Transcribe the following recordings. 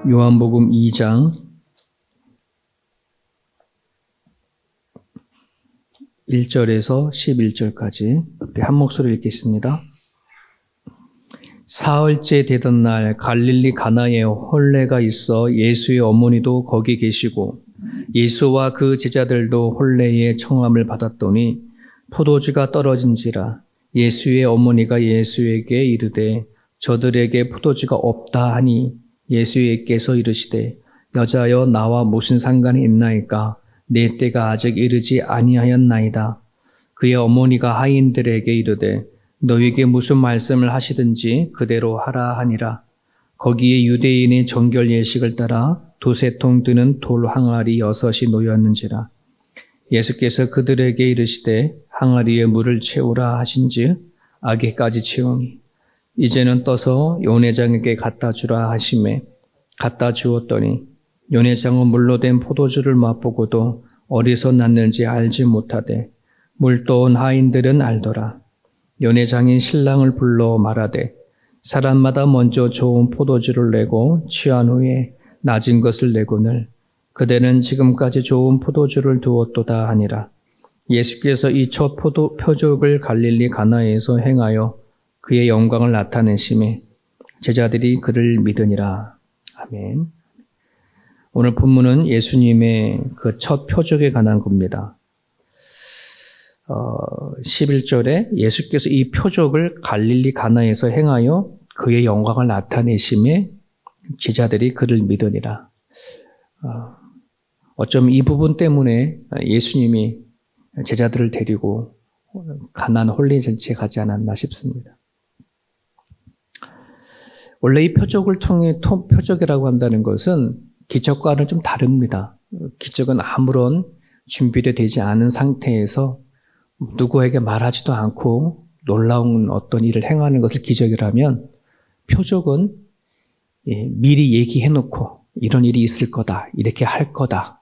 요한복음 2장 1절에서 11절까지 한 목소리 읽겠습니다. 사흘째 되던 날 갈릴리 가나에 혼례가 있어 예수의 어머니도 거기 계시고 예수와 그 제자들도 혼례의 청함을 받았더니 포도주가 떨어진지라 예수의 어머니가 예수에게 이르되 저들에게 포도주가 없다 하니 예수께서 이르시되 여자여 나와 무슨 상관이 있나이까 내 때가 아직 이르지 아니하였나이다. 그의 어머니가 하인들에게 이르되 너에게 무슨 말씀을 하시든지 그대로 하라 하니라. 거기에 유대인의 정결 예식을 따라 두세 통 드는 돌 항아리 6이 놓였는지라. 예수께서 그들에게 이르시되 항아리에 물을 채우라 하신즉 아개까지 채우니 이제는 떠서 요내장에게 갖다 주라 하시매 갖다 주었더니 요내장은 물로 된 포도주를 맛보고도 어디서 났는지 알지 못하되 물 떠온 하인들은 알더라. 요내장인 신랑을 불러 말하되 사람마다 먼저 좋은 포도주를 내고 취한 후에 낮은 것을 내고늘 그대는 지금까지 좋은 포도주를 두었도다 하니라. 예수께서 이 첫 표적을 갈릴리 가나에서 행하여 그의 영광을 나타내심에 제자들이 그를 믿으니라. 아멘. 오늘 본문은 예수님의 그 첫 표적에 관한 겁니다. 11절에 예수께서 이 표적을 갈릴리 가나에서 행하여 그의 영광을 나타내심에 제자들이 그를 믿으니라. 어쩜 이 부분 때문에 예수님이 제자들을 데리고 가나안 혼례잔치에 가지 않았나 싶습니다. 원래 이 표적을 통해 표적이라고 한다는 것은 기적과는 좀 다릅니다. 기적은 아무런 준비도 되지 않은 상태에서 누구에게 말하지도 않고 놀라운 어떤 일을 행하는 것을 기적이라면 표적은 미리 얘기해놓고 이런 일이 있을 거다, 이렇게 할 거다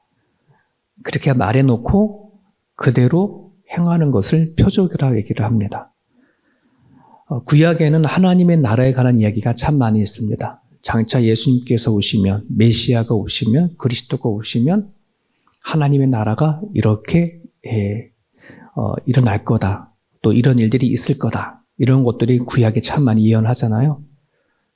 그렇게 말해놓고 그대로 행하는 것을 표적이라고 얘기를 합니다. 구약에는 하나님의 나라에 관한 이야기가 참 많이 있습니다. 장차 예수님께서 오시면, 메시아가 오시면, 그리스도가 오시면 하나님의 나라가 이렇게 일어날 거다. 또 이런 일들이 있을 거다. 이런 것들이 구약에 참 많이 예언하잖아요.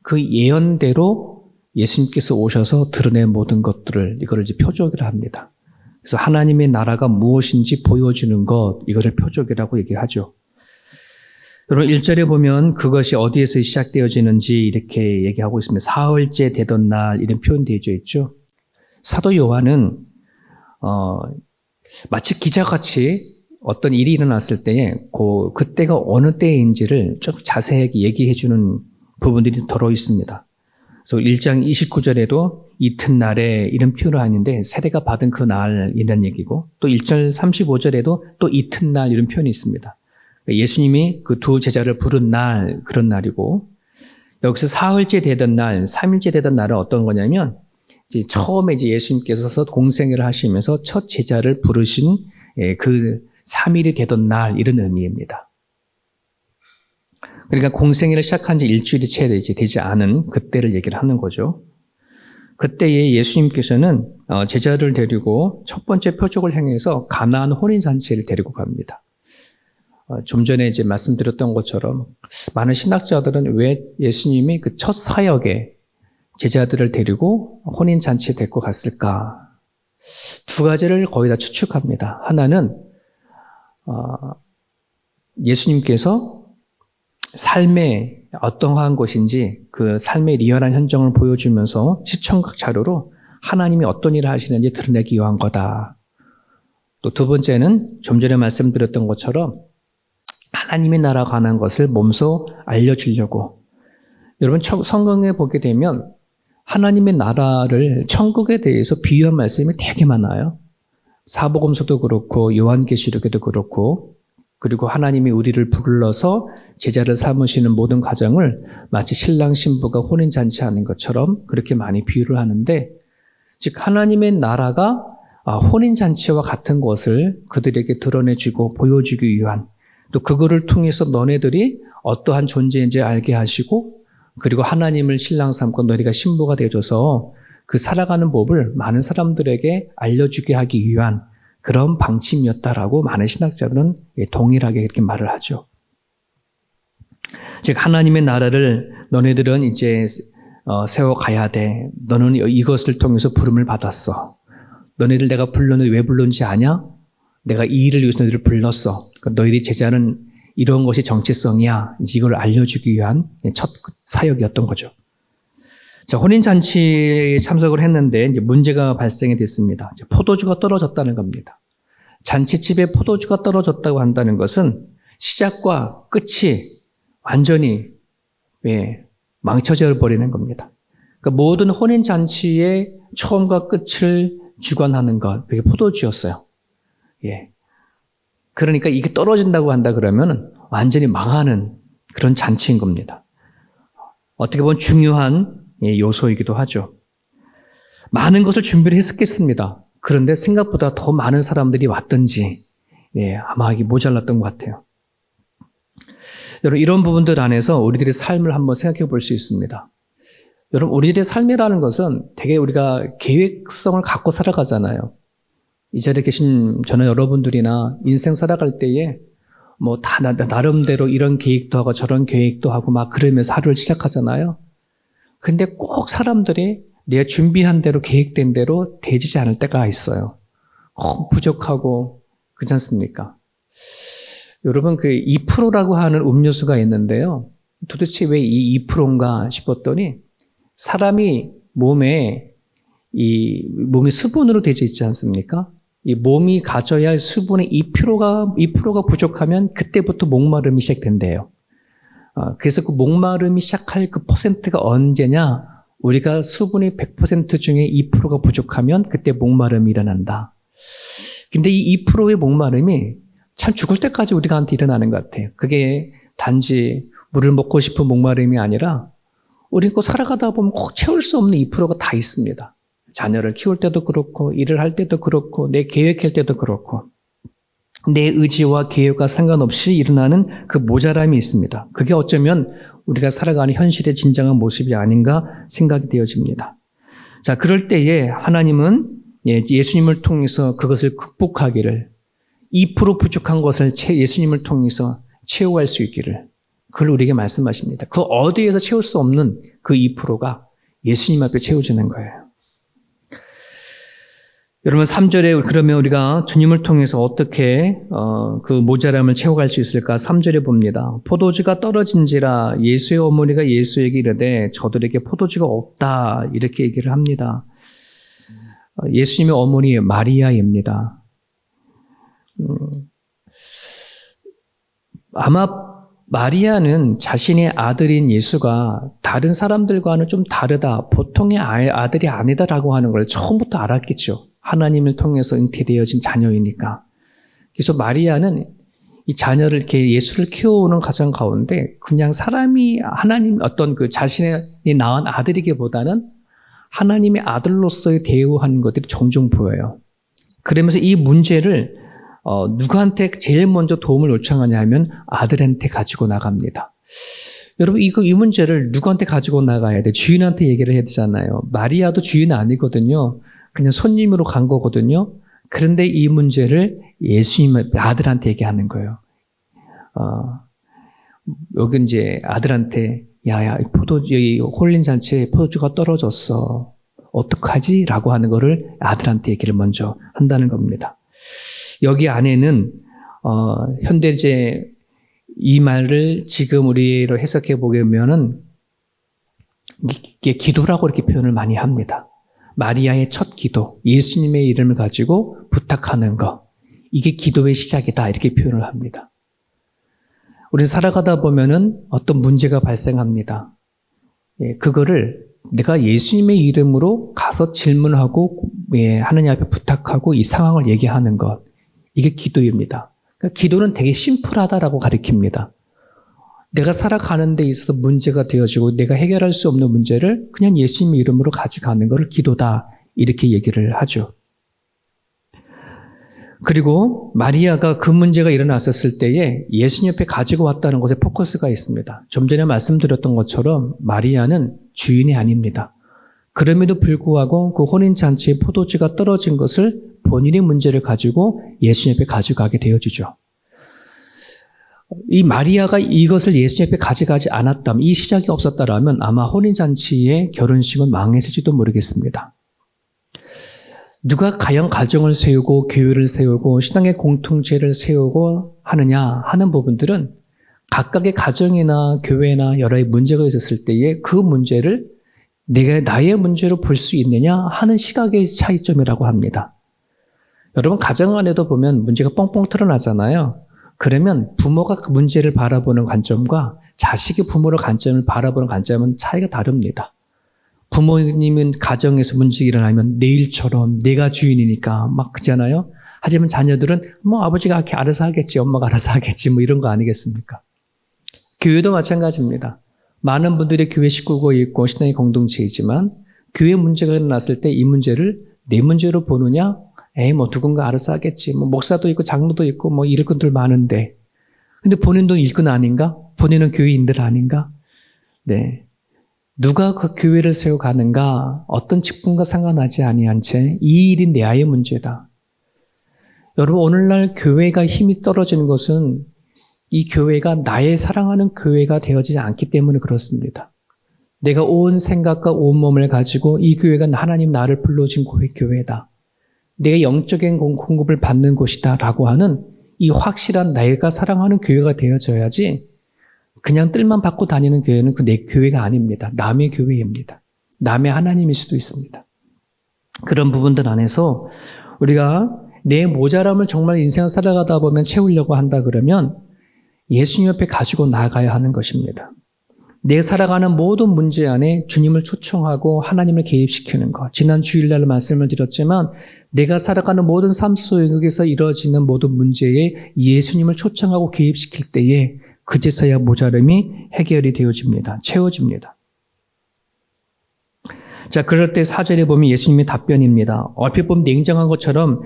그 예언대로 예수님께서 오셔서 드러낸 모든 것들을 이거를 이제 표적이라 합니다. 그래서 하나님의 나라가 무엇인지 보여주는 것, 이거를 표적이라고 얘기하죠. 여러분 1절에 보면 그것이 어디에서 시작되어지는지 이렇게 얘기하고 있습니다. 사흘째 되던 날 이런 표현되어 있죠. 사도 요한은 마치 기자같이 어떤 일이 일어났을 때에 그때가 어느 때인지를 좀 자세하게 얘기해 주는 부분들이 더러 있습니다. 그래서 1장 29절에도 이튿날에 이런 표현을 하는데 세례가 받은 그 날이라는 얘기고 또 1절 35절에도 또 이튿날 이런 표현이 있습니다. 예수님이 그 두 제자를 부른 날, 그런 날이고, 여기서 사흘째 되던 날, 3일째 되던 날은 어떤 거냐면, 이제 처음에 이제 예수님께서 공생애를 하시면서 첫 제자를 부르신 그 3일이 되던 날, 이런 의미입니다. 그러니까 공생애를 시작한 지 일주일이 채 되지 않은 그때를 얘기를 하는 거죠. 그때에 예수님께서는 제자를 데리고 첫 번째 표적을 행해서 가나안 혼인잔치를 데리고 갑니다. 좀 전에 이제 말씀드렸던 것처럼 많은 신학자들은 왜 예수님이 그 첫 사역에 제자들을 데리고 혼인잔치에 데리고 갔을까? 두 가지를 거의 다 추측합니다. 하나는 예수님께서 삶에 어떠한 것인지 그 삶의 리얼한 현정을 보여주면서 시청각 자료로 하나님이 어떤 일을 하시는지 드러내기 위한 거다. 또 두 번째는 좀 전에 말씀드렸던 것처럼 하나님의 나라에 관한 것을 몸소 알려주려고. 여러분 성경에 보게 되면 하나님의 나라를 천국에 대해서 비유한 말씀이 되게 많아요. 사복음서도 그렇고 요한계시록에도 그렇고 그리고 하나님이 우리를 불러서 제자를 삼으시는 모든 과정을 마치 신랑 신부가 혼인잔치하는 것처럼 그렇게 많이 비유를 하는데 즉 하나님의 나라가 혼인잔치와 같은 것을 그들에게 드러내주고 보여주기 위한 또 그거를 통해서 너네들이 어떠한 존재인지 알게 하시고 그리고 하나님을 신랑 삼고 너희가 신부가 되어줘서 그 살아가는 법을 많은 사람들에게 알려주게 하기 위한 그런 방침이었다라고 많은 신학자들은 동일하게 이렇게 말을 하죠. 즉 하나님의 나라를 너네들은 이제 세워가야 돼. 너는 이것을 통해서 부름을 받았어. 너네들 내가 불렀는데 왜 불렀는지 아냐? 내가 이 일을 위해서 너희를 불렀어. 그러니까 너희들이 제자는 이런 것이 정체성이야. 이걸 알려주기 위한 첫 사역이었던 거죠. 자, 혼인잔치에 참석을 했는데 이제 문제가 발생이 됐습니다. 이제 포도주가 떨어졌다는 겁니다. 잔치집에 포도주가 떨어졌다고 한다는 것은 시작과 끝이 완전히 망쳐져 버리는 겁니다. 그러니까 모든 혼인잔치의 처음과 끝을 주관하는 것, 그게 포도주였어요. 그러니까 이게 떨어진다고 한다 그러면 완전히 망하는 그런 잔치인 겁니다. 어떻게 보면 중요한 요소이기도 하죠. 많은 것을 준비를 했었겠습니다. 그런데 생각보다 더 많은 사람들이 왔든지 아마 이게 모자랐던 것 같아요. 여러분 이런 부분들 안에서 우리들의 삶을 한번 생각해 볼 수 있습니다. 여러분 우리들의 삶이라는 것은 되게 우리가 계획성을 갖고 살아가잖아요. 이 자리에 계신 저는 여러분들이나 인생 살아갈 때에 뭐 다 나름대로 이런 계획도 하고 저런 계획도 하고 막 그러면서 하루를 시작하잖아요. 근데 꼭 사람들이 내가 준비한 대로 계획된 대로 되지 않을 때가 있어요. 부족하고 그렇지 않습니까? 여러분 그 2%라고 하는 음료수가 있는데요. 도대체 왜 이 2%인가 싶었더니 사람이 몸이 수분으로 되어 있지 않습니까? 이 몸이 가져야 할 수분의 2%가 부족하면 그때부터 목마름이 시작된대요. 그래서 그 목마름이 시작할 그 퍼센트가 언제냐? 우리가 수분이 100% 중에 2%가 부족하면 그때 목마름이 일어난다. 근데 이 2%의 목마름이 참 죽을 때까지 우리한테 일어나는 것 같아요. 그게 단지 물을 먹고 싶은 목마름이 아니라 우리 꼭 살아가다 보면 꼭 채울 수 없는 2%가 다 있습니다. 자녀를 키울 때도 그렇고 일을 할 때도 그렇고 내 계획할 때도 그렇고 내 의지와 계획과 상관없이 일어나는 그 모자람이 있습니다. 그게 어쩌면 우리가 살아가는 현실의 진정한 모습이 아닌가 생각이 되어집니다. 자, 그럴 때에 하나님은 예수님을 통해서 그것을 극복하기를 2% 부족한 것을 예수님을 통해서 채워갈 수 있기를 그걸 우리에게 말씀하십니다. 그 어디에서 채울 수 없는 그 2%가 예수님 앞에 채워주는 거예요. 여러분 3절에 그러면 우리가 주님을 통해서 어떻게 그 모자람을 채워갈 수 있을까? 3절에 봅니다. 포도주가 떨어진지라 예수의 어머니가 예수에게 이르되 저들에게 포도주가 없다 이렇게 얘기를 합니다. 예수님의 어머니 마리아입니다. 아마 마리아는 자신의 아들인 예수가 다른 사람들과는 좀 다르다, 보통의 아들이 아니다라고 하는 걸 처음부터 알았겠죠. 하나님을 통해서 잉태되어진 자녀이니까. 그래서 마리아는 이 자녀를 이렇게 예수를 키워오는 가정 가운데 그냥 사람이 하나님 어떤 그 자신이 낳은 아들이기보다는 하나님의 아들로서의 대우하는 것들이 종종 보여요. 그러면서 이 문제를 누구한테 제일 먼저 도움을 요청하냐 하면 아들한테 가지고 나갑니다. 여러분 이 문제를 누구한테 가지고 나가야 돼? 주인한테 얘기를 해야 되잖아요. 마리아도 주인 아니거든요. 그냥 손님으로 간 거거든요. 그런데 이 문제를 예수님 아들한테 얘기하는 거예요. 여기 이제 아들한테 야야 이 홀린 잔치에 포도주가 떨어졌어. 어떡하지? 라고 하는 거를 아들한테 얘기를 먼저 한다는 겁니다. 여기 안에는 현대제 이 말을 지금 우리로 해석해 보면은 이게 기도라고 이렇게 표현을 많이 합니다. 마리아의 첫 기도, 예수님의 이름을 가지고 부탁하는 것, 이게 기도의 시작이다 이렇게 표현을 합니다. 우리 살아가다 보면은 어떤 문제가 발생합니다. 그거를 내가 예수님의 이름으로 가서 질문하고 하느님 앞에 부탁하고 이 상황을 얘기하는 것, 이게 기도입니다. 그러니까 기도는 되게 심플하다라고 가르칩니다. 내가 살아가는 데 있어서 문제가 되어지고 내가 해결할 수 없는 문제를 그냥 예수님의 이름으로 가져가는 것을 기도다 이렇게 얘기를 하죠. 그리고 마리아가 그 문제가 일어났었을 때에 예수님 옆에 가지고 왔다는 것에 포커스가 있습니다. 좀 전에 말씀드렸던 것처럼 마리아는 주인이 아닙니다. 그럼에도 불구하고 그 혼인잔치에 포도주가 떨어진 것을 본인의 문제를 가지고 예수님 앞에 가져가게 되어주죠. 이 마리아가 이것을 예수님 앞에 가져가지 않았다면, 이 시작이 없었다라면 아마 혼인잔치의 결혼식은 망했을지도 모르겠습니다. 누가 과연 가정을 세우고 교회를 세우고 신앙의 공통체를 세우고 하느냐 하는 부분들은 각각의 가정이나 교회나 여러 문제가 있었을 때에 그 문제를 내가 나의 문제로 볼 수 있느냐 하는 시각의 차이점이라고 합니다. 여러분 가정 안에도 보면 문제가 뻥뻥 털어나잖아요. 그러면 부모가 그 문제를 바라보는 관점과 자식이 부모의 관점을 바라보는 관점은 차이가 다릅니다. 부모님은 가정에서 문제가 일어나면 내 일처럼 내가 주인이니까 막 그러잖아요. 하지만 자녀들은 뭐 아버지가 알아서 하겠지, 엄마가 알아서 하겠지 뭐 이런 거 아니겠습니까? 교회도 마찬가지입니다. 많은 분들이 교회 식구가 있고 신앙의 공동체이지만 교회 문제가 일어났을 때 이 문제를 내 문제로 보느냐? 뭐 누군가 알아서 하겠지. 뭐 목사도 있고 장로도 있고 뭐 일꾼들 많은데. 근데 본인도 일꾼 아닌가? 본인은 교회인들 아닌가? 네. 누가 그 교회를 세워가는가? 어떤 직분과 상관하지 아니한 채 이 일이 내 아이의 문제다. 여러분 오늘날 교회가 힘이 떨어지는 것은 이 교회가 나의 사랑하는 교회가 되어지지 않기 때문에 그렇습니다. 내가 온 생각과 온 몸을 가지고 이 교회가 하나님 나를 불러준 교회다. 내 영적인 공급을 받는 곳이다 라고 하는 이 확실한 내가 사랑하는 교회가 되어져야지 그냥 뜰만 받고 다니는 교회는 그 내 교회가 아닙니다. 남의 교회입니다. 남의 하나님일 수도 있습니다. 그런 부분들 안에서 우리가 내 모자람을 정말 인생을 살아가다 보면 채우려고 한다 그러면 예수님 옆에 가지고 나가야 하는 것입니다. 내 살아가는 모든 문제 안에 주님을 초청하고 하나님을 개입시키는 것. 지난 주일날 말씀을 드렸지만 내가 살아가는 모든 삶 속에서 이루어지는 모든 문제에 예수님을 초청하고 개입시킬 때에 그제서야 모자람이 해결이 되어집니다. 채워집니다. 자, 그럴 때 4절에 보면 예수님의 답변입니다. 얼핏 보면 냉정한 것처럼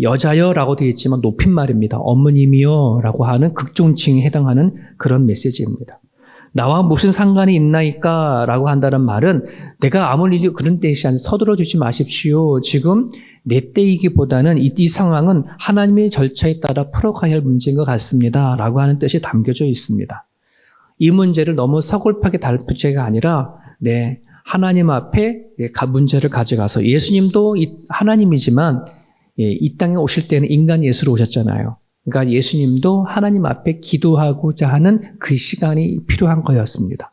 여자여 라고 되어 있지만 높임말입니다. 어머님이여 라고 하는 극존칭에 해당하는 그런 메시지입니다. 나와 무슨 상관이 있나이까 라고 한다는 말은 내가 아무리 그런 뜻이 아니라 서둘러 주지 마십시오. 지금 내 때이기보다는 이 상황은 하나님의 절차에 따라 풀어가야 할 문제인 것 같습니다. 라고 하는 뜻이 담겨져 있습니다. 이 문제를 너무 서글프게 다룰 문제가 아니라 하나님 앞에 문제를 가져가서 예수님도 하나님이지만 이 땅에 오실 때는 인간 예수로 오셨잖아요. 그러니까 예수님도 하나님 앞에 기도하고자 하는 그 시간이 필요한 거였습니다.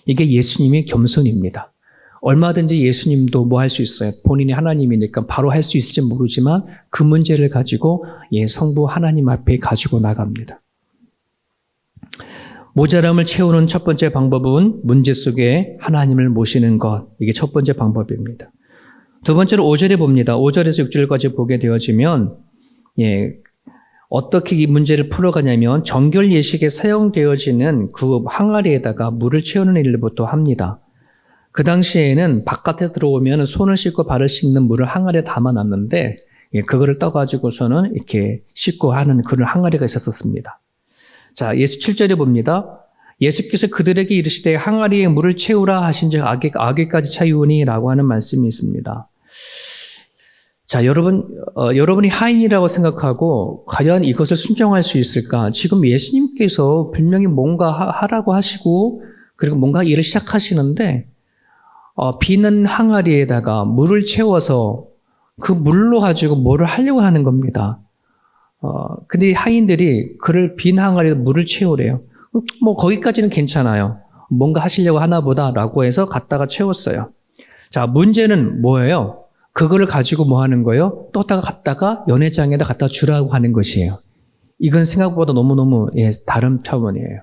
이게 예수님의 겸손입니다. 얼마든지 예수님도 뭐 할 수 있어요. 본인이 하나님이니까 바로 할 수 있을지 모르지만 그 문제를 가지고 성부 하나님 앞에 가지고 나갑니다. 모자람을 채우는 첫 번째 방법은 문제 속에 하나님을 모시는 것. 이게 첫 번째 방법입니다. 두 번째로 5절에 봅니다. 5절에서 6절까지 보게 되어지면 어떻게 이 문제를 풀어가냐면 정결 예식에 사용되어지는 그 항아리에다가 물을 채우는 일부터 합니다. 그 당시에는 바깥에 들어오면 손을 씻고 발을 씻는 물을 항아리에 담아놨는데 그거를 떠가지고서는 이렇게 씻고 하는 그런 항아리가 있었습니다. 자, 예수 7절에 봅니다. 예수께서 그들에게 이르시되 항아리에 물을 채우라 하신즉 아귀까지 차이오니 라고 하는 말씀이 있습니다. 자, 여러분이 하인이라고 생각하고 과연 이것을 순종할 수 있을까? 지금 예수님께서 분명히 뭔가 하라고 하시고 그리고 뭔가 일을 시작하시는데 비는 항아리에다가 물을 채워서 그 물로 가지고 뭐를 하려고 하는 겁니다. 근데 하인들이 그를 빈 항아리에 물을 채우래요. 뭐 거기까지는 괜찮아요. 뭔가 하시려고 하나 보다라고 해서 갖다가 채웠어요. 자, 문제는 뭐예요? 그거를 가지고 뭐 하는 거예요? 또 갖다가 연회장에다 갖다 주라고 하는 것이에요. 이건 생각보다 너무너무 다른 차원이에요.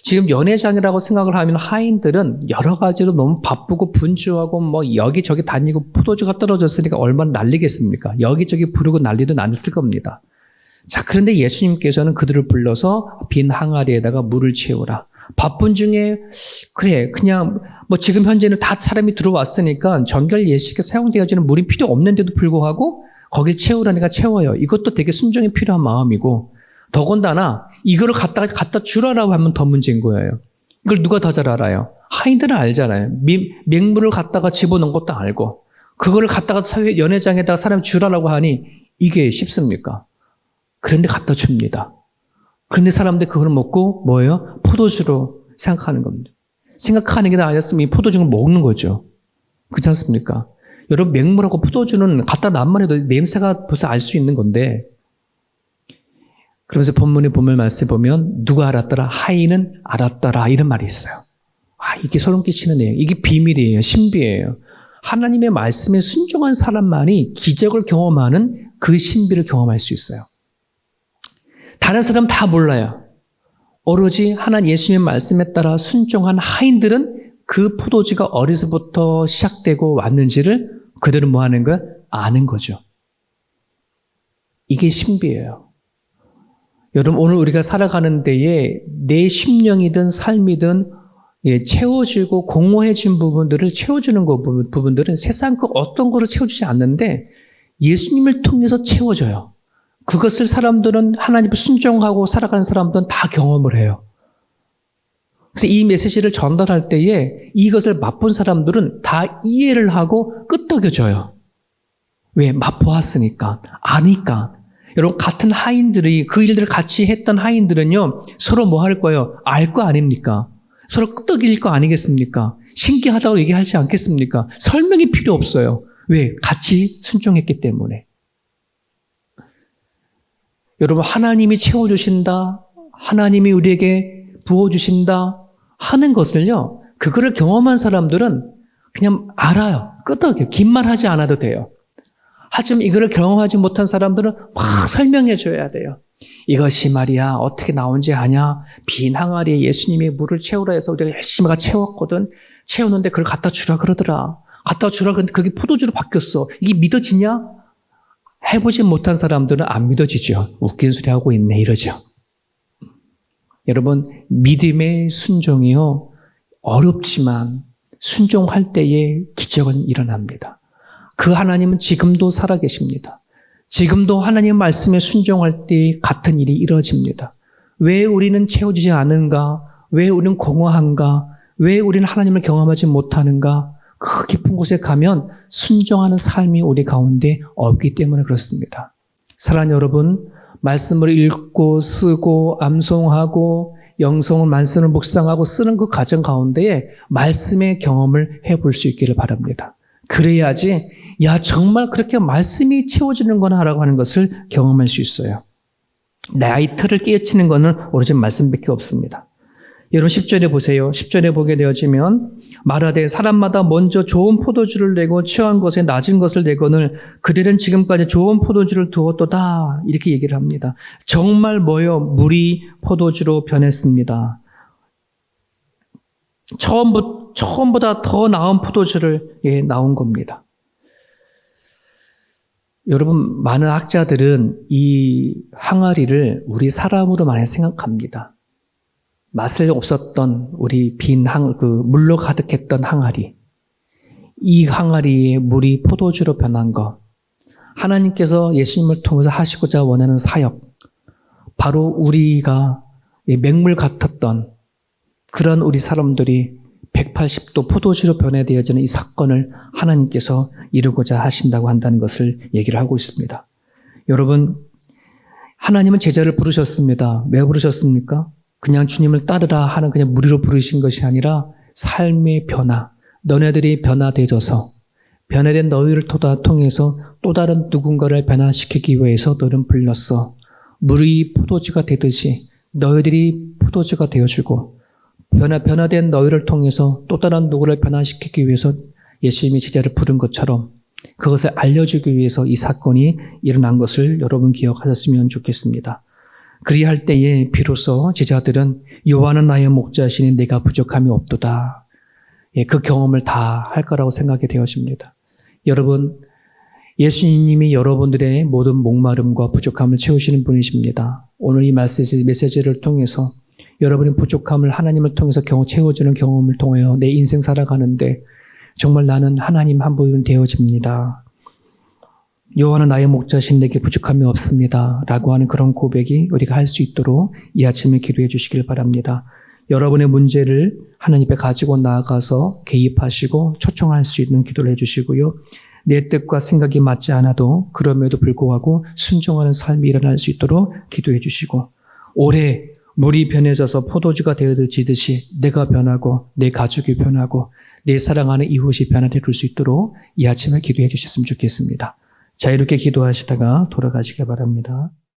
지금 연회장이라고 생각을 하면 하인들은 여러 가지로 너무 바쁘고 분주하고 뭐 여기저기 다니고 포도주가 떨어졌으니까 얼마나 난리겠습니까? 여기저기 부르고 난리도 났을 겁니다. 자, 그런데 예수님께서는 그들을 불러서 빈 항아리에다가 물을 채우라. 바쁜 중에 그냥 뭐 지금 현재는 다 사람이 들어왔으니까 정결 예식에 사용되어지는 물이 필요 없는데도 불구하고 거길 채우라니까 채워요. 이것도 되게 순종이 필요한 마음이고 더군다나 이거를 갖다 주라라고 하면 더 문제인 거예요. 이걸 누가 더 잘 알아요? 하인들은 알잖아요. 맹물을 갖다가 집어넣은 것도 알고 그거를 갖다가 연회장에다가 사람 주라라고 하니 이게 쉽습니까? 그런데 갖다 줍니다. 그런데 사람들이 그걸 먹고 뭐예요? 포도주로 생각하는 겁니다. 생각하는 게 아니었으면 이 포도주를 먹는 거죠. 그렇지 않습니까? 여러분 맹물하고 포도주는 갖다 놨만 해도 냄새가 벌써 알 수 있는 건데 그러면서 본문의 말씀에 보면 누가 알았더라? 하인은 알았더라 이런 말이 있어요. 이게 소름 끼치는 내용. 이게 비밀이에요. 신비예요. 하나님의 말씀에 순종한 사람만이 기적을 경험하는 그 신비를 경험할 수 있어요. 다른 사람 다 몰라요. 오로지 하나님 예수님의 말씀에 따라 순종한 하인들은 그 포도주가 어디서부터 시작되고 왔는지를 그들은 뭐 하는 거야? 아는 거죠. 이게 신비예요. 여러분 오늘 우리가 살아가는 데에 내 심령이든 삶이든 채워주고 공허해진 부분들을 채워주는 부분들은 세상 그 어떤 거로 채워주지 않는데 예수님을 통해서 채워져요. 그것을 사람들은 하나님을 순종하고 살아가는 사람들은 다 경험을 해요. 그래서 이 메시지를 전달할 때에 이것을 맛본 사람들은 다 이해를 하고 끄떡여져요. 왜? 맛보았으니까. 아니까. 여러분 같은 하인들이 그 일들을 같이 했던 하인들은요. 서로 뭐 할 거예요? 알 거 아닙니까? 서로 끄떡일 거 아니겠습니까? 신기하다고 얘기하지 않겠습니까? 설명이 필요 없어요. 왜? 같이 순종했기 때문에. 여러분 하나님이 채워주신다. 하나님이 우리에게 부어주신다 하는 것을요. 그거를 경험한 사람들은 그냥 알아요. 끄떡여요. 긴 말 하지 않아도 돼요. 하지만 이거를 경험하지 못한 사람들은 막 설명해 줘야 돼요. 이것이 말이야 어떻게 나온지 아냐? 빈 항아리에 예수님이 물을 채우라 해서 우리가 열심히 채웠거든. 채우는데 그걸 갖다 주라 그러더라. 갖다 주라 그랬는데 그게 포도주로 바뀌었어. 이게 믿어지냐? 해보지 못한 사람들은 안 믿어지죠. 웃긴 소리 하고 있네 이러죠. 여러분 믿음의 순종이요. 어렵지만 순종할 때에 기적은 일어납니다. 그 하나님은 지금도 살아계십니다. 지금도 하나님 말씀에 순종할 때 같은 일이 이루어집니다. 왜 우리는 채워지지 않은가? 왜 우리는 공허한가? 왜 우리는 하나님을 경험하지 못하는가? 그 깊은 곳에 가면 순종하는 삶이 우리 가운데 없기 때문에 그렇습니다. 사랑하는 여러분, 말씀을 읽고 쓰고 암송하고 영성을 말씀을 묵상하고 쓰는 그 과정 가운데에 말씀의 경험을 해볼 수 있기를 바랍니다. 그래야지 야 정말 그렇게 말씀이 채워지는구나 라고 하는 것을 경험할 수 있어요. 나의 틀을 깨치는 것은 오로지 말씀밖에 없습니다. 여러분 10절에 보세요. 10절에 보게 되어지면 말하되 사람마다 먼저 좋은 포도주를 내고 취한 것에 낮은 것을 내거늘 그들은 지금까지 좋은 포도주를 두었도다 이렇게 얘기를 합니다. 정말 뭐요? 물이 포도주로 변했습니다. 처음보다 더 나은 포도주를 나온 겁니다. 여러분 많은 학자들은 이 항아리를 우리 사람으로 많이 생각합니다. 맛을 없었던 우리 물로 가득했던 항아리. 이 항아리에 물이 포도주로 변한 것. 하나님께서 예수님을 통해서 하시고자 원하는 사역. 바로 우리가 맹물 같았던 그런 우리 사람들이 180도 포도주로 변해되어지는 이 사건을 하나님께서 이루고자 하신다고 한다는 것을 얘기를 하고 있습니다. 여러분, 하나님은 제자를 부르셨습니다. 왜 부르셨습니까? 그냥 주님을 따르라 하는 그냥 무리로 부르신 것이 아니라 삶의 변화, 너네들이 변화되어져서 변화된 너희를 통해서 또 다른 누군가를 변화시키기 위해서 너는 불렀어. 물이 포도주가 되듯이 너희들이 포도주가 되어주고 변화된 너희를 통해서 또 다른 누구를 변화시키기 위해서 예수님이 제자를 부른 것처럼 그것을 알려주기 위해서 이 사건이 일어난 것을 여러분 기억하셨으면 좋겠습니다. 그리할 때에 비로소 제자들은 요한은 나의 목자시니 내가 부족함이 없도다. 그 경험을 다 할 거라고 생각이 되어집니다. 여러분, 예수님이 여러분들의 모든 목마름과 부족함을 채우시는 분이십니다. 오늘 이 메시지를 통해서 여러분의 부족함을 하나님을 통해서 채워주는 경험을 통하여 내 인생 살아가는데 정말 나는 하나님 한 분이 되어집니다. 요한은 나의 목자신 내게 부족함이 없습니다. 라고 하는 그런 고백이 우리가 할 수 있도록 이 아침에 기도해 주시길 바랍니다. 여러분의 문제를 하나님 앞에 가지고 나아가서 개입하시고 초청할 수 있는 기도를 해주시고요. 내 뜻과 생각이 맞지 않아도 그럼에도 불구하고 순종하는 삶이 일어날 수 있도록 기도해 주시고, 올해 물이 변해져서 포도주가 되어지듯이 내가 변하고 내 가족이 변하고 내 사랑하는 이웃이 변화될 수 있도록 이 아침에 기도해 주셨으면 좋겠습니다. 자, 이렇게 기도하시다가 돌아가시기 바랍니다.